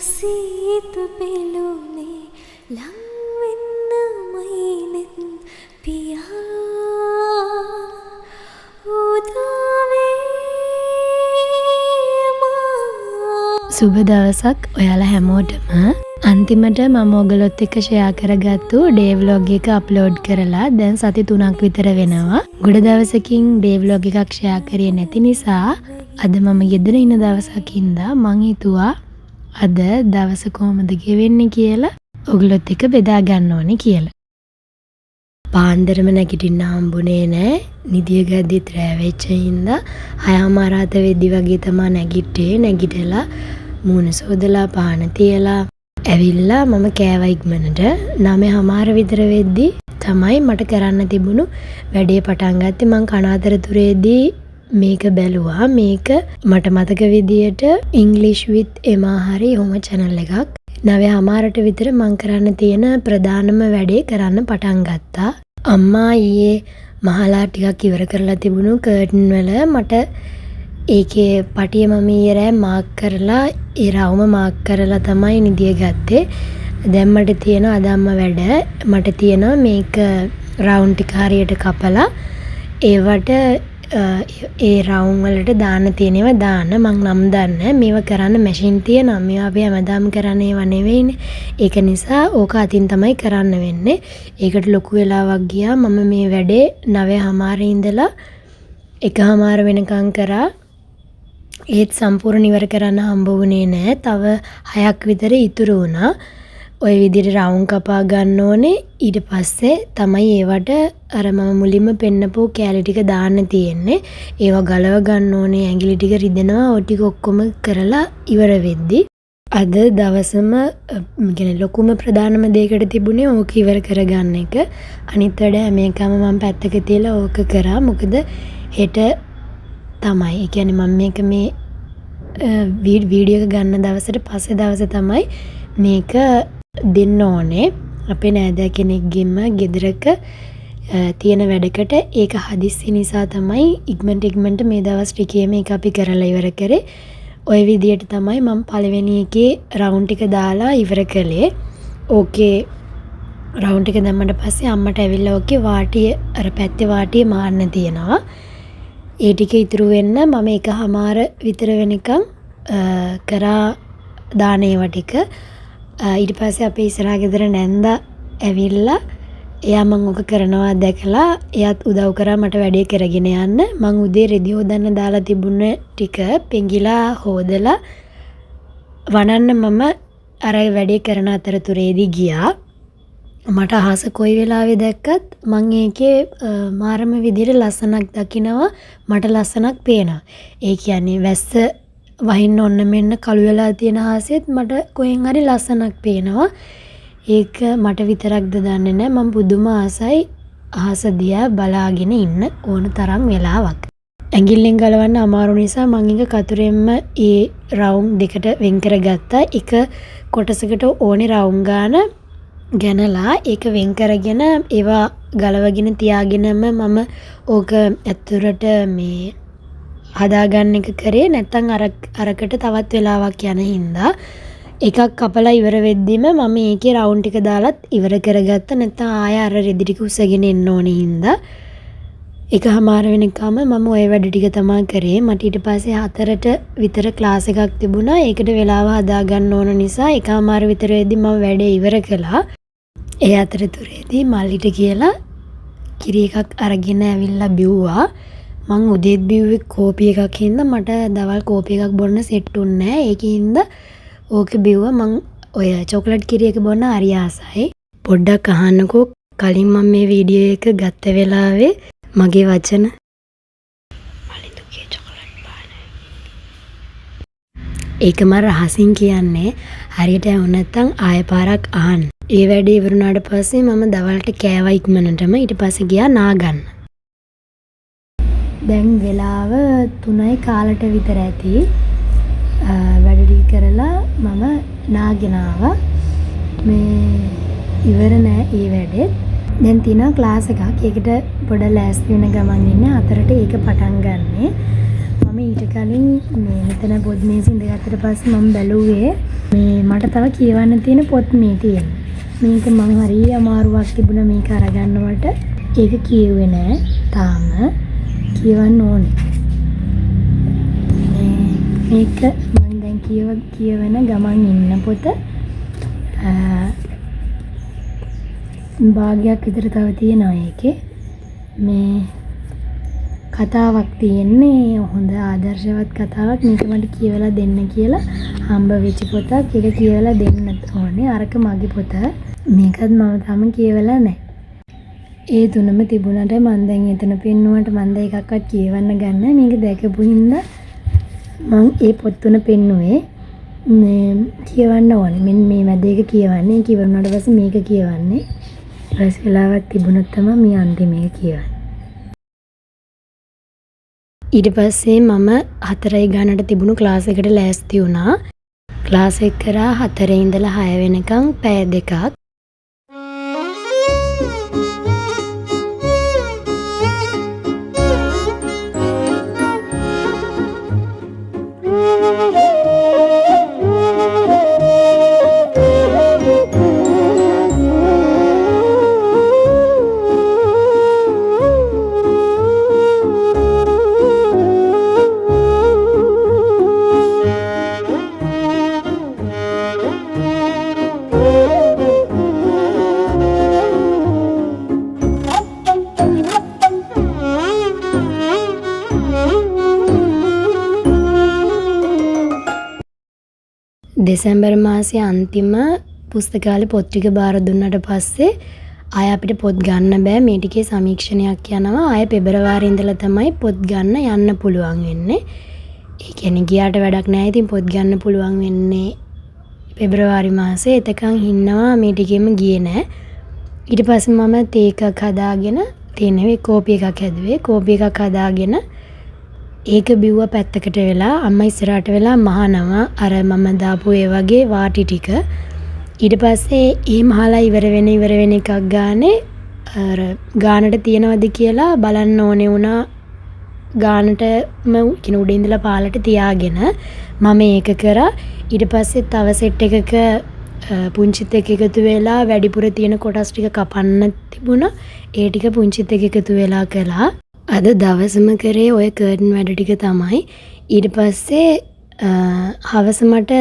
සීත පෙළුනේ ලං වෙන්නමයි නෙත් පියා සුබ දවසක් ඔයාලා හැමෝටම. අන්තිමට මම ඔයගලොත් එක්ක ෂෙයා කරගත්තු ඩේ ව්ලොග් එක අප්ලෝඩ් කරලා දැන් සති 3ක් විතර වෙනවා. ගොඩ දවසකින් ඩේ ව්ලොග් එකක් ෂෙයා කරේ නැති නිසා අද මම ගෙදර ඉන්න දවසක් හින්දා මං හිතුවා අද දවස කොහොමද ගෙවෙන්නේ කියලා ඔයගලොත් එක්ක බෙදා ගන්න ඕනේ කියලා. පාන්දරම නැගිටින්න හම්බුනේ නෑ. නිදිය ගද්දිත් රෑ වෙච්ච හින්දා 6:00 වෙද්දි වගේ තමයි නැගිට්ටේ. නැගිටලා මූණ සෝදලා පාන තියලා ඇවිල්ලා මම කෑවා ඉක්මනට. 9:00 විතර වෙද්දි තමයි මට කරන්න තිබුණු වැඩේ පටන් ගත්තේ. මං කන අතරතුරේදී මේක බැලුවා. මේක මට මතක විදියට English with Emma හරි හොම channel එකක්. 9:00 විතර මං කරන්න තියෙන ප්‍රධානම වැඩේ කරන්න පටන් ගත්තා. අම්මා ඊයේ මහලා ටිකක් ඉවර කරලා තිබුණු කර්ටන් වල මට ඒකේ පටිය මම ඊයේ රෑ මාක් කරලා ඒ රවුම මාක් කරලා තමයි නිදිය ගත්තේ. දැන් මට තියෙන අද අම්මා වැඩ මට තියෙනවා මේක රවුන්ඩ් ටික හරියට කපලා ඒවට ඒ රවුම් වලට දාන්න තියෙනවා දාන්න. මං නම් දන්නේ මේව කරන්න මැෂින් තියෙනවා. මේවා අපි හැමදාම කරන්නේ ඒවා නෙවෙයිනේ. ඒක නිසා ඕක අතින් තමයි කරන්න වෙන්නේ. ඒකට ලොකු වෙලාවක් ගියා. මම මේ වැඩේ 9:00 ඉඳලා 1:00 වෙනකන් කරා. ඒත් සම්පූර්ණ ඉවර කරන්න හම්බ වුණේ නෑ. තව 6ක් විතර ඉතුරු වුණා. ඔය විදිහට රවුම් කපා ගන්න ඕනේ. ඊට පස්සේ තමයි ඒවට අර මම මුලින්ම පෙන්නපු කෑලි ටික දාන්න තියෙන්නේ. ඒවා ගලව ගන්න ඕනේ. ඇඟිලි ටික රිදෙනවා. ඔය ටික ඔක්කොම කරලා ඉවර වෙද්දි අද දවසම කියන්නේ ලොකුම ප්‍රධානම දෙයකට තිබුණේ ඕක ඉවර කරගන්න එක. අනිත් වැඩ හැම එකම මම පැත්තක තියලා ඕක කරා. මොකද හෙට තමයි. ඒ කියන්නේ මම මේක මේ වීඩියෝ එක ගන්න දවසට පස්සේ දවසේ තමයි මේක දෙන්න ඕනේ. අපේ නෑදෑ කෙනෙක්ගෙම ගෙදරක තියෙන වැඩකට ඒක හදිස්සි නිසා තමයි ඉක්මනට මේ දවස් ටිකේ මේක අපි කරලා ඉවර කරේ. ওই විදියට තමයි මම පළවෙනි එකේ රවුන්ඩ් ටික දාලා ඉවර කළේ. ඕකේ රවුන්ඩ් ටික දැම්මට පස්සේ අම්මට ඇවිල්ලා ඕකේ වාටිය අර පැත්තේ වාටිය මාන්න තියෙනවා. ඒ ටික ඉතුරු වෙන්න මම 1:00 විතර වෙනකන් කරා දාන ඒවා ටික. ඊට පස්සේ අපේ ඉස්සරහා ගෙදර නැන්දා ඇවිල්ලා එයා මං ඔක කරනවා දැකලා එයාත් උදව් කරා මට වැඩේ කරගෙන යන්න. මං උදේ රෙදි හොදන්න දාලා තිබුණ ටික පෙඟිලා හොදලා වනන්න මම අර වැඩේ කරන අතරතුරේදී ගියා. මට අහස කොයි වෙලාවෙ දැක්කත් මං ඒකේ මාරම විදිහට ලස්සනක් දකිනවා. මට ලස්සනක් පේනවා. ඒ කියන්නේ වැස්ස වහින්න ඔන්න මෙන්න කළු වෙලා තියෙන ආසෙත් මට කොහෙන් හරි ලස්සනක් පේනවා. ඒක මට විතරක්ද දන්නේ නැහැ. මම පුදුම ආසයි අහස දිහා බලාගෙන ඉන්න ඕන තරම් වෙලාවක්. ඇඟිල්ලෙන් ගලවන්න අමාරු නිසා මම එක කතුරෙන්ම ඒ රවුම් දෙකට වෙන් කරගත්තා. එක කොටසකට ඕනේ රවුම් ගාන ගැනලා ඒක වෙන් කරගෙන ඒවා ගලවගෙන තියාගෙනම මම ඕක ඇතුළට මේ හදාගන්න එක කරේ. නැත්තම් අරකට තවත් වෙලාවක් යන හින්දා එකක් කපලා ඉවර වෙද්දිම මම ඒකේ රවුන්ඩ් ටික දාලත් ඉවර කරගත්ත. නැත්තම් ආය අර රෙදි ටික උස්සගෙන එන්න ඕනේ හින්දා 1:00 වෙනකම් මම ওই වැඩ ටික තමයි කරේ. මට ඊට පස්සේ 4ට විතර ක්ලාස් එකක් තිබුණා. ඒකට වෙලාව හදාගන්න ඕන නිසා 1:00 විතරේදී මම වැඩේ ඉවර කළා. ඒ අතරතුරේදී මල්ලිට කියලා කිරි එකක් අරගෙන ඇවිල්ලා බිව්වා. මං උදේත් බිව්වේ කෝපි එකක් හින්දා මට දවල් කෝපි එකක් බොන්න සෙට් උන්නේ නැහැ. ඒකින්ද ඕක බිව්වා. මං ඔය චොක්ලට් කිරි එක බොන්න හරි ආසයි. පොඩ්ඩක් අහන්නකෝ කලින් මම මේ වීඩියෝ එක ගත්ත වෙලාවේ මගේ වචන. ඒක මම රහසින් කියන්නේ. හරියට වුණ නැත්නම් ආය පාරක් අහන්න. ඒ වැඩේ ඉවරුනාට පස්සේ මම දවල්ට කෑවා ඉක්මනටම. ඊට පස්සේ ගියා නාගන්න. දැන් වෙලාව 3යි කාලට විතර ඇති. වැඩ ටික කරලා මම නාගෙන ආවා. මේ ඉවර නෑ ඒ වැඩේ. දැන් තියෙනවා ක්ලාස් එකක්. ඒකට පොඩ ලෑස්ති වෙන ගමන් ඉන්නේ. 4ට ඒක පටන් ගන්නෙ. මම ඊට කලින් මේ මෙතන පොත් මේසෙ ඉඳගත්තට පස්සේ මම බැලුවේ මේ මට තව කියවන්න තියෙන පොත් මේ තියෙන්නේ. මේක මම හරිය අමාරුවක් තිබුණා මේක අරගන්නවට. ඒක කියෙව්වේ නෑ තාම. කියවන්න ඕනේ. මේක මම දැන් කියවන ගමන් ඉන්න පොත භාගයක් විතර තව තියෙනවා ඒකේ. මේ කතාවක් තියෙන්නේ හොඳ ආදර්ශවත් කතාවක්. මේක මට කියවලා දෙන්න කියලා හම්බ වෙච්ච පොතක්. ඒක කියවලා දෙන්න ඕනේ. අරක මගේ පොත. මේකත් මම තාම කියවලා නැහැ. ඒ තුනම තිබුණාට මම දැන් එතන පෙන්නුවට මම දැන් එකක්වත් කියවන්න ගන්න. මේක දැකපු හින්දා මම ඒ පොත් තුන පෙන්නුවේ. මේ කියවන්න ඕනේ. මෙන්න මේ මැද එක කියවන්නේ. කියවුණාට පස්සේ මේක කියවන්නේ. ඊට වෙලාවක් තිබුණොත් තමයි මේ අන්තිම එක කියවන්නේ. ඊට පස්සේ මම 4යි ගානට තිබුණු ක්ලාස් එකට ලෑස්ති වුණා. ක්ලාස් එක කරා 4 ඉඳලා 6 වෙනකන් පැය දෙකක්. දෙසැම්බර් මාසයේ අන්තිම පුස්තකාලේ පොත් ටික බාර දුන්නාට පස්සේ ආය අපිට පොත් ගන්න බෑ. මේ ටිකේ සමීක්ෂණයක් යනවා. ආය පෙබරවාරි ඉඳලා තමයි පොත් ගන්න යන්න පුළුවන් වෙන්නේ. ඒ කියන්නේ ගියාට වැඩක් නැහැ. ඉතින් පොත් ගන්න පුළුවන් වෙන්නේ පෙබරවාරි මාසේ. එතකන් ඉන්නවා මේ ටිකෙම ගියේ නැහැ. ඊට පස්සේ මම තේ එකක් හදාගෙන තේ නෙවෙයි කෝපි එකක් හැදුවේ. කෝපි එකක් හදාගෙන ඒක බිව්ව පැත්තකට වෙලා අම්මා ඉස්සරහට වෙලා මහනවා අර මම දාපු ඒ වගේ වාටි ටික. ඊට පස්සේ ඒ මහලා ඉවර වෙන එකක් ගානේ අර ගානට තියනවද කියලා බලන්න ඕනේ වුණා. ගානටම කියන උඩ ඉඳලා පාලට තියාගෙන මම ඒක කරා. ඊට පස්සේ තව සෙට් එකක පුංචිත් එක්ක එකතු වෙලා වැඩිපුර තියෙන කොටස් ටික කපන්න තිබුණා. ඒ ටික පුංචිත් එක්ක එකතු වෙලා කළා. අද දවසම කරේ ඔය කර්ටන් වැඩ ටික තමයි. ඊට පස්සේ හවස මට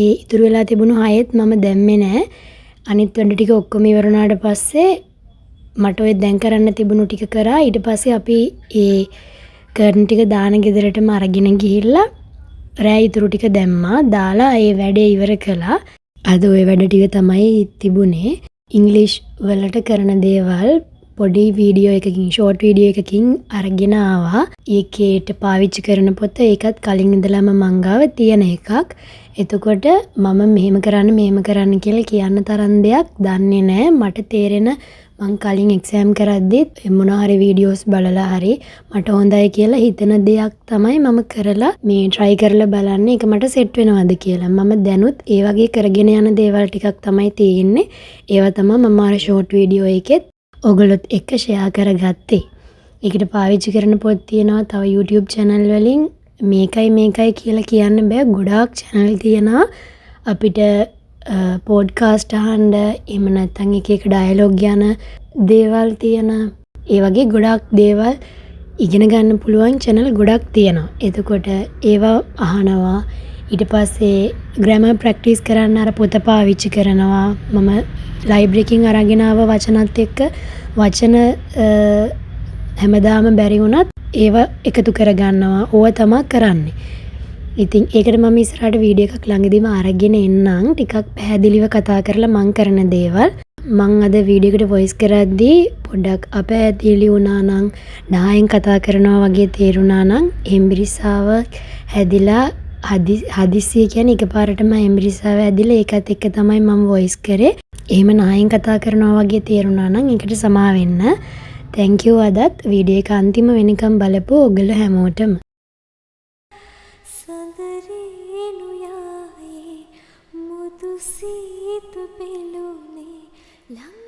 ඒ ඉතුරු වෙලා තිබුණු හයෙත් මම දැම්මේ නැහැ. අනිත් වැඩ ටික ඔක්කොම ඉවර වුණාට පස්සේ මට ඔය දැන් කරන්න තිබුණු ටික කරා. ඊට පස්සේ අපි ඒ කර්ටන් ටික දාන ගෙදරටම අරගෙන ගිහිල්ලා රෑ ඉතුරු ටික දැම්මා. දාලා ඒ වැඩේ ඉවර කළා. අද ඔය වැඩ ටික තමයි තිබුණේ. ඉංග්‍රීසි වලට කරන දේවල් පොඩි වීඩියෝ එකකින් ෂෝට් වීඩියෝ එකකින් අරගෙන ආවා. ඒකේට පාවිච්චි කරන පොත ඒකත් කලින් ඉඳලාම මං ගාව තියෙන එකක්. එතකොට මම මෙහෙම කරන්න කියලා කියන්න තරම් දෙයක් දන්නේ නැහැ. මට තේරෙන මං කලින් එක්සෑම් කරද්දිත් මොනවා හරි වීඩියෝස් බලලා හරි මට හොඳයි කියලා හිතන දෙයක් තමයි මම කරලා මේ try කරලා බලන්නේ ඒක මට සෙට් වෙනවද කියලා. මම දැනුත් ඒ වගේ කරගෙන යන දේවල් ටිකක් තමයි තියෙන්නේ. ඒවා තමයි මම අර ෂෝට් වීඩියෝ එකෙත් ඔගොල්ලොත් එක්ක ෂෙයා කරගත්තේ. ඒකට පාවිච්චි කරන පොත් තියෙනවා තව YouTube channel වලින් මේකයි කියලා කියන්න බෑ. ගොඩාක් channel තියෙනවා. අපිට පොඩ්කාස්ට් අහන්න එහෙම නැත්නම් එක ඩයලොග් යන දේවල් තියෙන ඒ වගේ ගොඩාක් දේවල් ඉගෙන ගන්න පුළුවන් channel ගොඩක් තියෙනවා. එතකොට ඒවා අහනවා. ඊට පස්සේ grammar practice කරන්න අර පොත පාවිච්චි කරනවා. මම ලයිබ්‍රරි එකකින් අරගෙන ආව වචනත් එක්ක වචන හැමදාම බැරි වුණත් ඒව එකතු කරගන්නවා. ඕව තමයි කරන්නේ. ඉතින් ඒකට මම ඉස්සරහට වීඩියෝ එකක් ළඟදීම අරගෙන එන්නම්. ටිකක් පැහැදිලිව කතා කරලා මං කරන දේවල්. මං අද වීඩියෝ එකට වොයිස් කරද්දී පොඩ්ඩක් අපැහැදිලි වුණා නම් නායෙන් කතා කරනවා වගේ තේරුණා නම් හෙම්බිරිස්සාව හැදිලා හදිස්සිය කියන්නේ එකපාරටම හෙම්බිරිස්සාව හැදිලා ඒකත් එක්ක තමයි මම වොයිස් කරේ. එහෙම නායෙන් කතා කරනවා වගේ තේරුණා නම් ඒකට සමා වෙන්න. thank you අදත් වීඩියෝ එක අන්තිම වෙනකම් බලපු ඔයගොල්ලෝ හැමෝටම. සඳරේනු යායේ මුදු සීත පෙළුනේ ළඟ